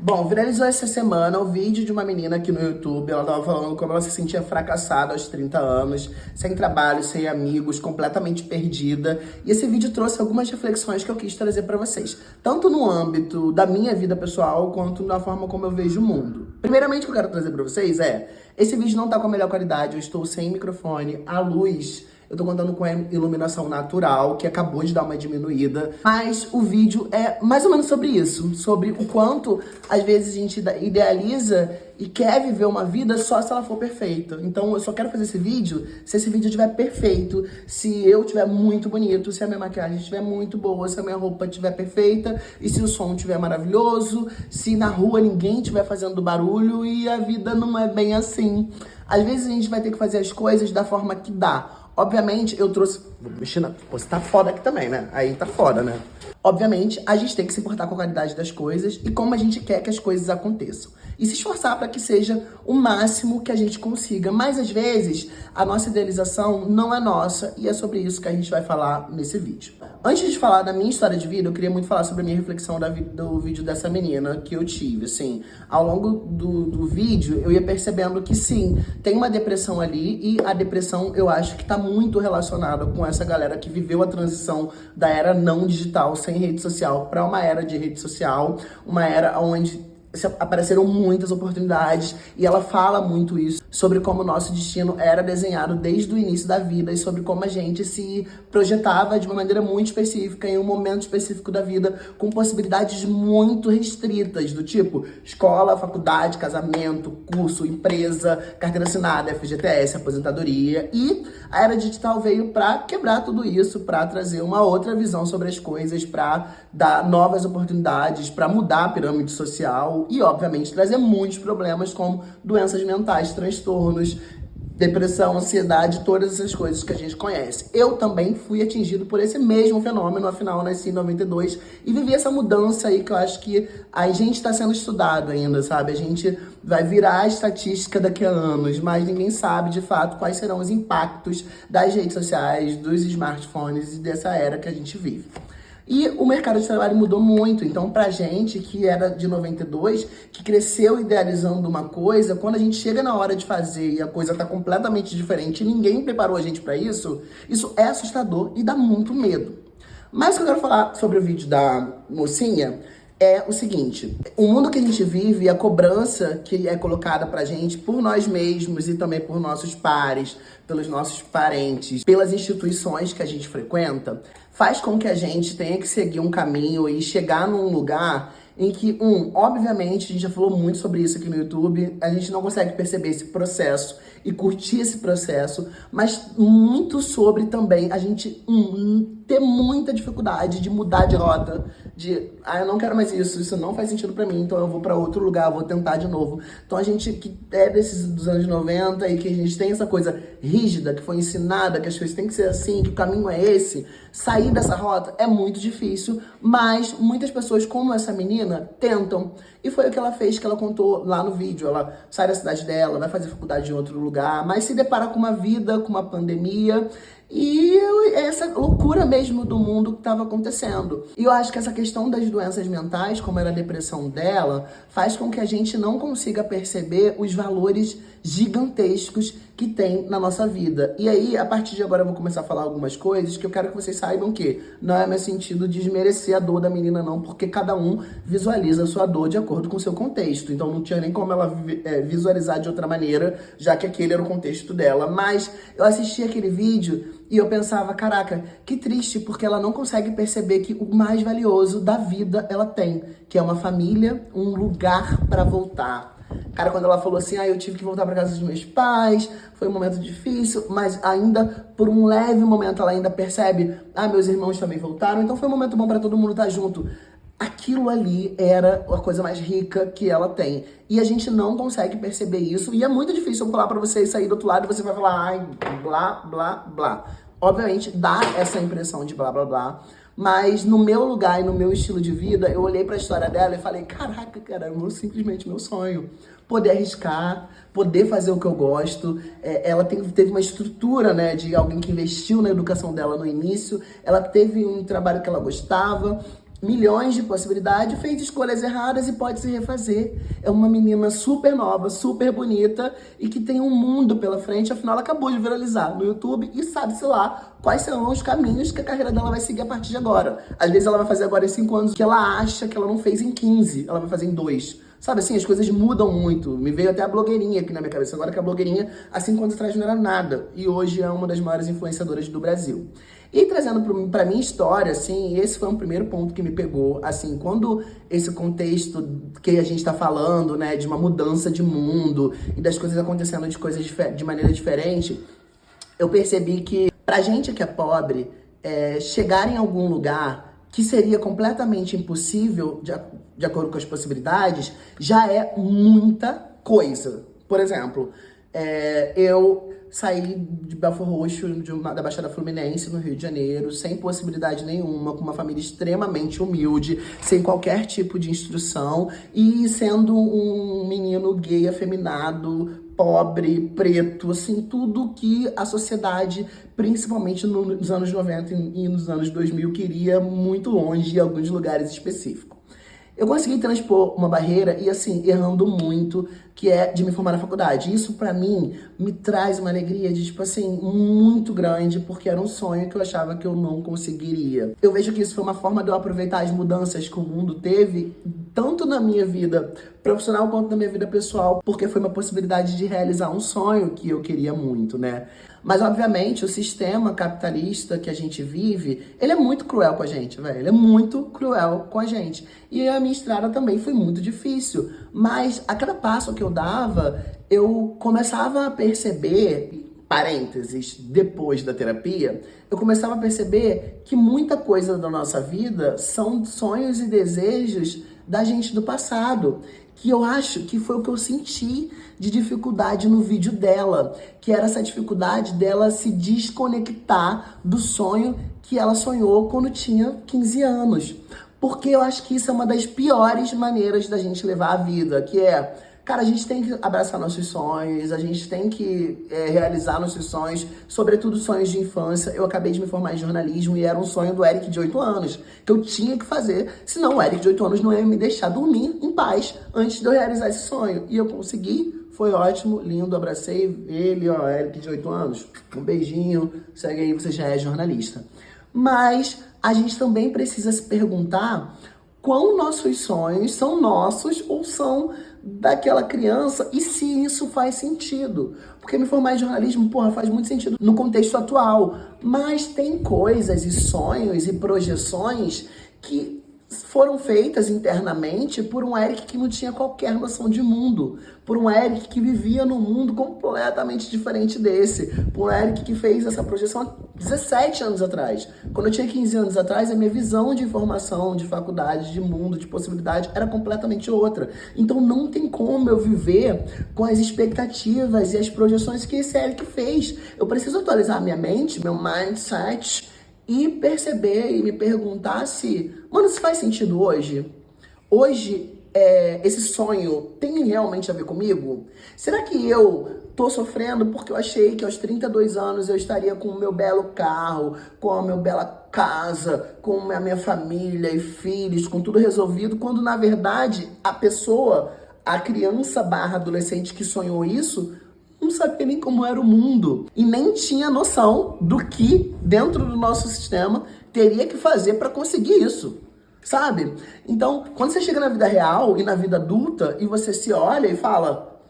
Bom, viralizou essa semana o vídeo de uma menina aqui no YouTube. Ela tava falando como ela se sentia fracassada aos 30 anos, sem trabalho, sem amigos, completamente perdida. E esse vídeo trouxe algumas reflexões que eu quis trazer pra vocês, tanto no âmbito da minha vida pessoal, quanto na forma como eu vejo o mundo. Primeiramente, o que eu quero trazer pra vocês esse vídeo não tá com a melhor qualidade, eu estou sem microfone, a luz... Eu tô contando com a iluminação natural, que acabou de dar uma diminuída. Mas o vídeo é mais ou menos sobre isso. Sobre o quanto, às vezes, a gente idealiza e quer viver uma vida só se ela for perfeita. Então, eu só quero fazer esse vídeo se esse vídeo estiver perfeito, se eu estiver muito bonito, se a minha maquiagem estiver muito boa, se a minha roupa estiver perfeita, e se o som estiver maravilhoso, se na rua ninguém estiver fazendo barulho e a vida não é bem assim. Às vezes, a gente vai ter que fazer as coisas da forma que dá. Obviamente, eu trouxe... Vou mexer na... Pô, você tá foda aqui também, né? Aí tá foda, né? Obviamente, a gente tem que se importar com a qualidade das coisas e como a gente quer que as coisas aconteçam. E se esforçar para que seja o máximo que a gente consiga. Mas, às vezes, a nossa idealização não é nossa e é sobre isso que a gente vai falar nesse vídeo. Antes de falar da minha história de vida, eu queria muito falar sobre a minha reflexão do vídeo dessa menina que eu tive, assim. Ao longo do vídeo, eu ia percebendo que, sim, tem uma depressão ali e a depressão, eu acho que tá muito relacionada com essa galera que viveu a transição da era não digital, sem rede social, para uma era de rede social, uma era onde apareceram muitas oportunidades e ela fala muito isso, sobre como o nosso destino era desenhado desde o início da vida e sobre como a gente se projetava de uma maneira muito específica em um momento específico da vida com possibilidades muito restritas, do tipo escola, faculdade, casamento, curso, empresa, carteira assinada, FGTS, aposentadoria. E a era digital veio para quebrar tudo isso, para trazer uma outra visão sobre as coisas, para dar novas oportunidades, para mudar a pirâmide social e, obviamente, trazer muitos problemas como doenças mentais, transtornos, depressão, ansiedade, todas essas coisas que a gente conhece. Eu também fui atingido por esse mesmo fenômeno, afinal, eu nasci em 92 e vivi essa mudança aí que eu acho que a gente está sendo estudado ainda, sabe? A gente vai virar a estatística daqui a anos, mas ninguém sabe, de fato, quais serão os impactos das redes sociais, dos smartphones e dessa era que a gente vive. E o mercado de trabalho mudou muito, então pra gente que era de 92, que cresceu idealizando uma coisa, quando a gente chega na hora de fazer e a coisa tá completamente diferente e ninguém preparou a gente pra isso, isso é assustador e dá muito medo. Mas o que eu quero falar sobre o vídeo da mocinha é o seguinte: o mundo que a gente vive e a cobrança que é colocada pra gente por nós mesmos e também por nossos pares, pelos nossos parentes, pelas instituições que a gente frequenta, faz com que a gente tenha que seguir um caminho e chegar num lugar em que, obviamente, a gente já falou muito sobre isso aqui no YouTube, a gente não consegue perceber esse processo e curtir esse processo, mas muito sobre também a gente, ter muita dificuldade de mudar de rota, eu não quero mais isso não faz sentido pra mim, então eu vou pra outro lugar, vou tentar de novo. Então a gente que é dos anos 90 e que a gente tem essa coisa rígida, que foi ensinada, que as coisas têm que ser assim, que o caminho é esse, sair dessa rota é muito difícil, mas muitas pessoas, como essa menina, tentam. E foi o que ela fez, que ela contou lá no vídeo. Ela sai da cidade dela, vai fazer faculdade em outro lugar, mas se depara com uma vida, com uma pandemia e essa loucura mesmo do mundo que estava acontecendo. E eu acho que essa questão das doenças mentais, como era a depressão dela, faz com que a gente não consiga perceber os valores gigantescos que tem na nossa vida. E aí, a partir de agora, eu vou começar a falar algumas coisas que eu quero que vocês saibam que não é meu sentido desmerecer a dor da menina, não, porque cada um visualiza a sua dor de acordo com o seu contexto. Então, não tinha nem como ela visualizar de outra maneira, já que aquele era o contexto dela. Mas eu assisti aquele vídeo e eu pensava, caraca, que triste, porque ela não consegue perceber que o mais valioso da vida ela tem, que é uma família, um lugar pra voltar. Cara, quando ela falou assim, eu tive que voltar pra casa dos meus pais, foi um momento difícil, mas ainda, por um leve momento, ela ainda percebe, meus irmãos também voltaram, então foi um momento bom pra todo mundo estar junto. Aquilo ali era a coisa mais rica que ela tem. E a gente não consegue perceber isso, e é muito difícil eu falar pra você sair do outro lado e você vai falar, blá, blá, blá. Obviamente, dá essa impressão de blá, blá, blá. Mas no meu lugar e no meu estilo de vida, eu olhei pra história dela e falei, caraca, cara, é simplesmente meu sonho. Poder arriscar, poder fazer o que eu gosto. Ela teve uma estrutura, né, de alguém que investiu na educação dela no início. Ela teve um trabalho que ela gostava. milhões de possibilidades, fez escolhas erradas e pode se refazer. É uma menina super nova, super bonita e que tem um mundo pela frente. Afinal, ela acabou de viralizar no YouTube e sabe-se lá quais serão os caminhos que a carreira dela vai seguir a partir de agora. Às vezes ela vai fazer agora em 5 anos o que ela acha que ela não fez em 15. Ela vai fazer em 2. Sabe assim, as coisas mudam muito. Me veio até a blogueirinha aqui na minha cabeça. Agora que a blogueirinha, há 5 anos atrás, não era nada. E hoje é uma das maiores influenciadoras do Brasil. E trazendo pra minha história, assim, esse foi um primeiro ponto que me pegou. Assim, quando esse contexto que a gente tá falando, né, de uma mudança de mundo e das coisas acontecendo de maneira diferente, eu percebi que pra gente que é pobre, chegar em algum lugar que seria completamente impossível, de acordo com as possibilidades, já é muita coisa. Por exemplo, eu saí de Belford Roxo, da Baixada Fluminense, no Rio de Janeiro, sem possibilidade nenhuma, com uma família extremamente humilde, sem qualquer tipo de instrução, e sendo um menino gay, afeminado, pobre, preto, assim, tudo que a sociedade, principalmente nos anos 90 e nos anos 2000, queria muito longe em alguns lugares específicos. Eu consegui transpor uma barreira e, assim, errando muito, que é de me formar na faculdade. Isso, pra mim, me traz uma alegria de, tipo assim, muito grande, porque era um sonho que eu achava que eu não conseguiria. Eu vejo que isso foi uma forma de eu aproveitar as mudanças que o mundo teve, tanto na minha vida profissional quanto na minha vida pessoal, porque foi uma possibilidade de realizar um sonho que eu queria muito, né? Mas, obviamente, o sistema capitalista que a gente vive, ele é muito cruel com a gente, velho. Ele é muito cruel com a gente. E a minha estrada também foi muito difícil. Mas, a cada passo que eu dava, eu começava a perceber, parênteses, depois da terapia, eu começava a perceber que muita coisa da nossa vida são sonhos e desejos da gente do passado, que eu acho que foi o que eu senti de dificuldade no vídeo dela, que era essa dificuldade dela se desconectar do sonho que ela sonhou quando tinha 15 anos. Porque eu acho que isso é uma das piores maneiras da gente levar a vida, que é, cara, a gente tem que abraçar nossos sonhos, a gente tem que realizar nossos sonhos, sobretudo sonhos de infância. Eu acabei de me formar em jornalismo e era um sonho do Eric de 8 anos, que eu tinha que fazer, senão o Eric de 8 anos não ia me deixar dormir em paz antes de eu realizar esse sonho. E eu consegui, foi ótimo, lindo, abracei ele, ó, Eric de 8 anos, um beijinho, segue aí, você já é jornalista. Mas a gente também precisa se perguntar quão nossos sonhos são nossos ou são daquela criança e se isso faz sentido. Porque me formar em jornalismo, porra, faz muito sentido no contexto atual. Mas tem coisas e sonhos e projeções que foram feitas internamente por um Eric que não tinha qualquer noção de mundo, por um Eric que vivia num mundo completamente diferente desse, por um Eric que fez essa projeção há 17 anos atrás. Quando eu tinha 15 anos atrás, a minha visão de informação, de faculdade, de mundo, de possibilidade era completamente outra. Então não tem como eu viver com as expectativas e as projeções que esse Eric fez. Eu preciso atualizar a minha mente, meu mindset, e perceber e me perguntar se, mano, isso faz sentido hoje? Hoje, esse sonho tem realmente a ver comigo? Será que eu tô sofrendo porque eu achei que aos 32 anos eu estaria com o meu belo carro, com a minha bela casa, com a minha família e filhos, com tudo resolvido, quando na verdade a pessoa, a criança barra adolescente que sonhou isso, não sabia nem como era o mundo e nem tinha noção do que, dentro do nosso sistema, teria que fazer para conseguir isso, sabe? Então, quando você chega na vida real e na vida adulta e você se olha e fala,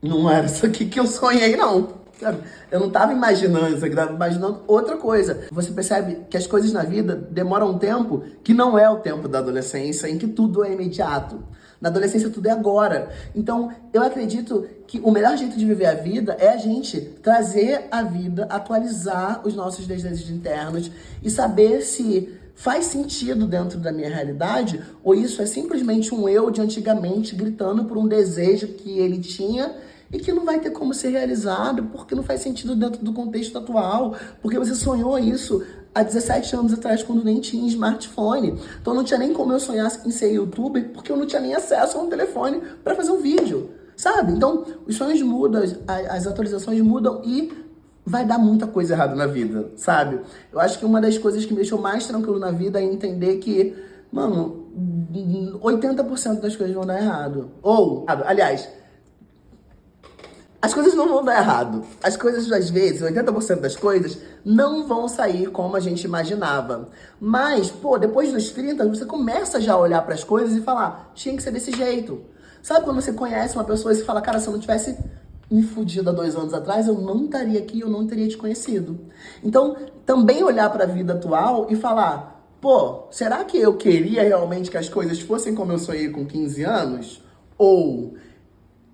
não era isso aqui que eu sonhei, não. Sabe? Eu não estava imaginando isso aqui, estava imaginando outra coisa. Você percebe que as coisas na vida demoram um tempo que não é o tempo da adolescência, em que tudo é imediato. Na adolescência tudo é agora. Então, eu acredito que o melhor jeito de viver a vida é a gente trazer a vida, atualizar os nossos desejos internos e saber se faz sentido dentro da minha realidade ou isso é simplesmente um eu de antigamente gritando por um desejo que ele tinha e que não vai ter como ser realizado porque não faz sentido dentro do contexto atual, porque você sonhou isso há 17 anos atrás, quando nem tinha smartphone. Então não tinha nem como eu sonhar em ser youtuber, porque eu não tinha nem acesso a um telefone para fazer um vídeo, sabe? Então os sonhos mudam, as atualizações mudam e vai dar muita coisa errada na vida, sabe? Eu acho que uma das coisas que me deixou mais tranquilo na vida é entender que, mano, 80% das coisas vão dar errado. Ou, aliás, as coisas não vão dar errado. As coisas, às vezes, 80% das coisas não vão sair como a gente imaginava. Mas, pô, depois dos 30, você começa já a olhar para as coisas e falar, tinha que ser desse jeito. Sabe quando você conhece uma pessoa e você fala, cara, se eu não tivesse me fudido há 2 anos atrás, eu não estaria aqui, eu não teria te conhecido. Então, também olhar para a vida atual e falar, pô, será que eu queria realmente que as coisas fossem como eu sonhei com 15 anos? Ou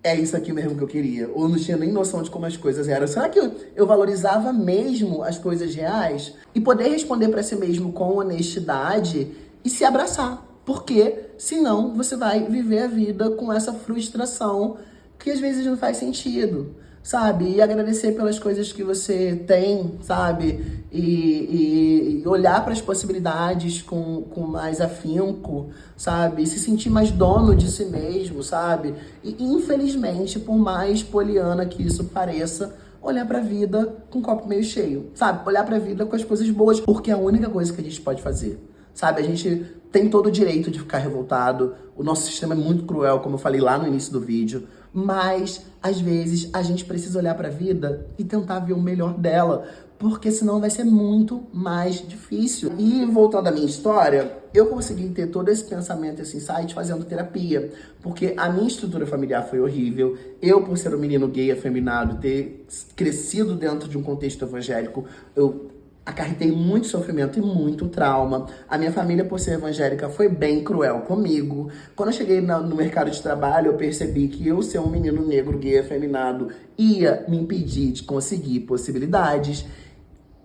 é isso aqui mesmo que eu queria? Ou não tinha nem noção de como as coisas eram? Será que eu valorizava mesmo as coisas reais? E poder responder para si mesmo com honestidade e se abraçar. Porque senão você vai viver a vida com essa frustração que às vezes não faz sentido, sabe? E agradecer pelas coisas que você tem, sabe? E olhar para as possibilidades com mais afinco, sabe? E se sentir mais dono de si mesmo, sabe? E infelizmente, por mais poliana que isso pareça, olhar pra vida com o copo meio cheio, sabe? Olhar pra vida com as coisas boas, porque é a única coisa que a gente pode fazer. Sabe, a gente tem todo o direito de ficar revoltado, o nosso sistema é muito cruel, como eu falei lá no início do vídeo, mas, às vezes, a gente precisa olhar pra vida e tentar ver o melhor dela, porque senão vai ser muito mais difícil. E, voltando à minha história, eu consegui ter todo esse pensamento, esse insight, fazendo terapia, porque a minha estrutura familiar foi horrível, eu, por ser um menino gay, afeminado, ter crescido dentro de um contexto evangélico, eu acarretei muito sofrimento e muito trauma. A minha família, por ser evangélica, foi bem cruel comigo. Quando eu cheguei no mercado de trabalho, eu percebi que eu ser um menino negro, gay, afeminado, ia me impedir de conseguir possibilidades.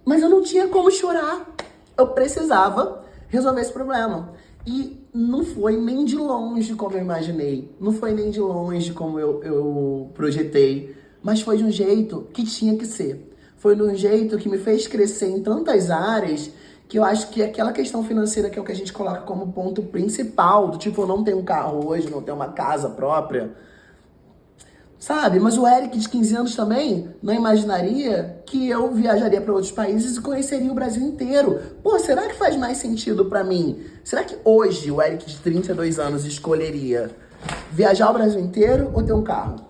Mas eu não tinha como chorar. Eu precisava resolver esse problema. E não foi nem de longe como eu imaginei. Não foi nem de longe como eu projetei. Mas foi de um jeito que tinha que ser. Foi de um jeito que me fez crescer em tantas áreas que eu acho que aquela questão financeira que é o que a gente coloca como ponto principal, do tipo, eu não tenho um carro hoje, não tenho uma casa própria, sabe? Mas o Eric de 15 anos também não imaginaria que eu viajaria para outros países e conheceria o Brasil inteiro. Pô, será que faz mais sentido para mim? Será que hoje o Eric de 32 anos escolheria viajar o Brasil inteiro ou ter um carro?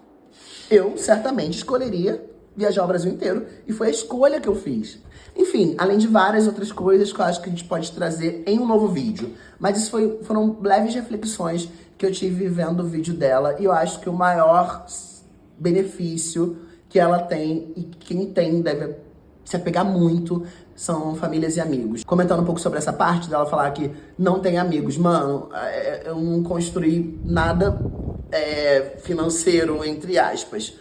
Eu certamente escolheria viajar o Brasil inteiro, e foi a escolha que eu fiz. Enfim, além de várias outras coisas que eu acho que a gente pode trazer em um novo vídeo. Mas isso foram leves reflexões que eu tive vendo o vídeo dela, e eu acho que o maior benefício que ela tem, e quem tem deve se apegar muito, são famílias e amigos. Comentando um pouco sobre essa parte dela falar que não tem amigos. Mano, eu não construí nada financeiro, entre aspas.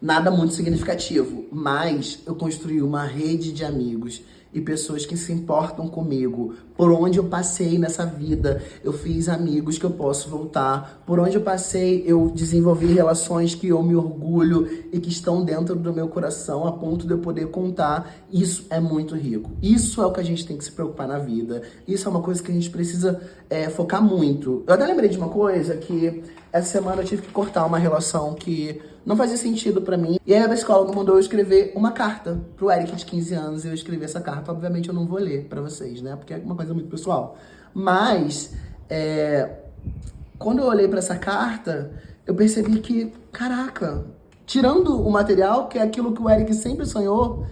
Nada muito significativo, mas eu construí uma rede de amigos e pessoas que se importam comigo. Por onde eu passei nessa vida, eu fiz amigos que eu posso voltar. Por onde eu passei, eu desenvolvi relações que eu me orgulho e que estão dentro do meu coração a ponto de eu poder contar. Isso é muito rico. Isso é o que a gente tem que se preocupar na vida. Isso é uma coisa que a gente precisa focar muito. Eu até lembrei de uma coisa que essa semana eu tive que cortar uma relação que não fazia sentido pra mim. E aí a psicóloga mandou eu escrever uma carta pro Eric de 15 anos. E eu escrevi essa carta. Obviamente eu não vou ler pra vocês, né? Porque é uma coisa muito pessoal. Mas, quando eu olhei pra essa carta, eu percebi que, caraca, tirando o material, que é aquilo que o Eric sempre sonhou,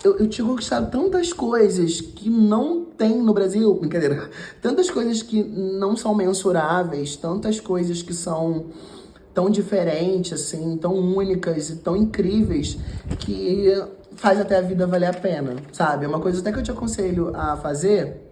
eu tinha conquistado tantas coisas que não tem no Brasil, brincadeira, tantas coisas que não são mensuráveis, tantas coisas que são tão diferentes, assim, tão únicas e tão incríveis, que faz até a vida valer a pena, sabe? É uma coisa até que eu te aconselho a fazer.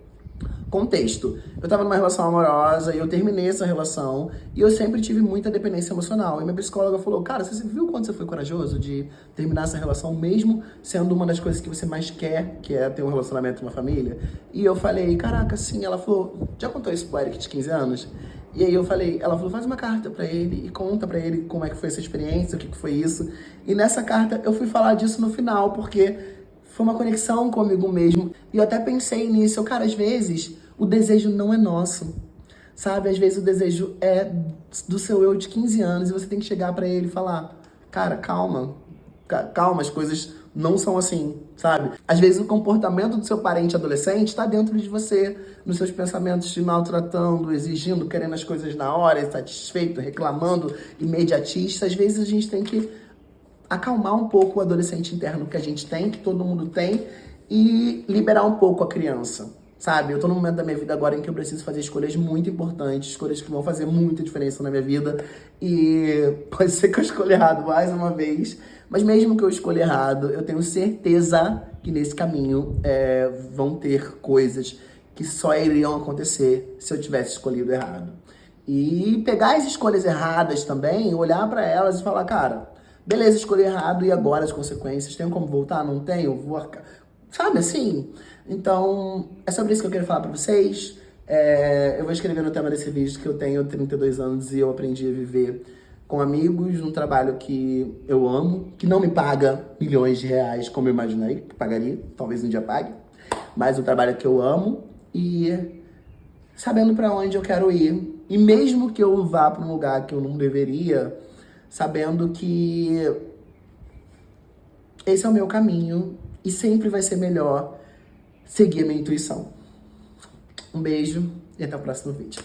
Contexto. Eu tava numa relação amorosa e eu terminei essa relação e eu sempre tive muita dependência emocional. E minha psicóloga falou, cara, você viu quanto você foi corajoso de terminar essa relação mesmo sendo uma das coisas que você mais quer, que é ter um relacionamento, uma família? E eu falei, caraca, sim. Ela falou, já contou isso pro Eric de 15 anos? E aí ela falou, faz uma carta pra ele e conta pra ele como é que foi essa experiência, o que foi isso. E nessa carta eu fui falar disso no final, porque foi uma conexão comigo mesmo. E eu até pensei nisso. Cara, às vezes o desejo não é nosso, sabe? Às vezes o desejo é do seu eu de 15 anos e você tem que chegar pra ele e falar, cara, calma, as coisas não são assim, sabe? Às vezes o comportamento do seu parente adolescente está dentro de você, nos seus pensamentos te maltratando, exigindo, querendo as coisas na hora, insatisfeito, reclamando, imediatista. Às vezes a gente tem que acalmar um pouco o adolescente interno que a gente tem, que todo mundo tem, e liberar um pouco a criança, sabe? Eu tô num momento da minha vida agora em que eu preciso fazer escolhas muito importantes, escolhas que vão fazer muita diferença na minha vida, e pode ser que eu escolha errado mais uma vez, mas mesmo que eu escolha errado, eu tenho certeza que nesse caminho vão ter coisas que só iriam acontecer se eu tivesse escolhido errado. E pegar as escolhas erradas também, olhar pra elas e falar, cara, beleza, escolhi errado, e agora as consequências? Tenho como voltar? Não tenho? Vou arcar. Sabe assim? Então, é sobre isso que eu quero falar pra vocês. Eu vou escrever no tema desse vídeo que eu tenho 32 anos e eu aprendi a viver com amigos, num trabalho que eu amo, que não me paga milhões de reais como eu imaginei que pagaria, talvez um dia pague, mas um trabalho que eu amo e sabendo pra onde eu quero ir. E mesmo que eu vá pra um lugar que eu não deveria, sabendo que esse é o meu caminho e sempre vai ser melhor seguir a minha intuição. Um beijo e até o próximo vídeo.